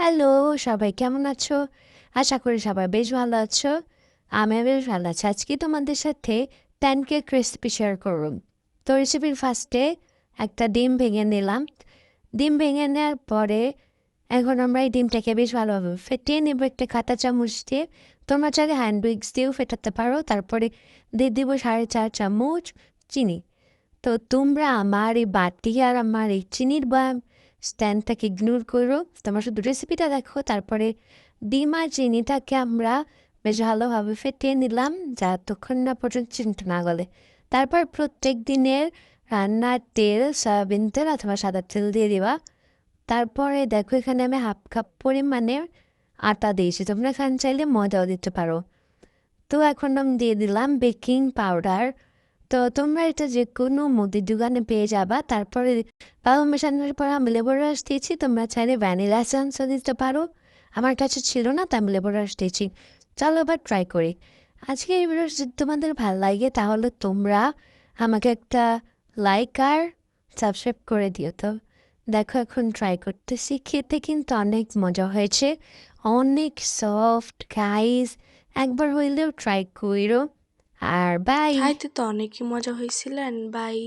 Hello, সবাই কেমন আছো? আশা করি সবাই বেশ ভালো আছো। আমিও বেশ ভালো আছি। আজকে তোমাদের সাথে প্যানকেক রেসিপি শেয়ার করব। তো রেসিপির ফার্স্টে একটা ডিম ভেঙে নিলাম। ডিম ভেঙে নেওয়ার পরে এখন আমরা এই ডিমটাকে বেশ ভালোভাবে ফেটিয়ে নেব একটা কাঁটা চামচ দিয়ে। তোমরা চাইলে হ্যান্ড উইক্স দিয়েও ফেটাতে পারো। তারপরে দিয়ে দিব 4.5 চামচ চিনি। তো তোমরা আমার এই বাটি আর আমার এই চিনির বয়াম স্ট্যান্ডটাকে ইগনোর করো। তোমরা শুধু রেসিপিটা দেখো। তারপরে ডিম আর চিনিটাকে আমরা বেশ ভালোভাবে ফেটিয়ে নিলাম যতক্ষণ না পর্যন্ত চিনিটা না গলে। তারপর প্রত্যেক দিনের রান্নার তেল সয়াবিন তেল অথবা সাদা তেল দিয়ে দিবা। তারপরে দেখো এখানে আমি হাফ কাপ পরিমাণে আটা দিয়েছি, তোমরা এখানে চাইলে ময়দাও দিতে পারো। তো এখন আমি দিয়ে দিলাম বেকিং পাউডার। তো তোমরা এটা যে কোনো মুদির দোকানে পেয়ে যাবা। তারপরে বাবা মেশানোর পর আমি লেবুর রস দিয়েছি, তোমরা চাইলে ভ্যানিলা এসেন্সও দিতে পারো। আমার কাছে ছিল না তাই আমি লেবুর রস দিয়েছি। চলো এবার ট্রাই করি। আজকে এই ভিডিও যদি তোমাদের ভালো লাগে তাহলে তোমরা আমাকে একটা লাইক আর সাবস্ক্রাইব করে দিও। তো দেখো এখন ট্রাই করতেছি, খেতে কিন্তু অনেক মজা হয়েছে, অনেক সফট গাইস। একবার হইলেও ট্রাই করো। আর বাই। খাইতে তো অনেকই মজা হয়েছিলেন। বাই।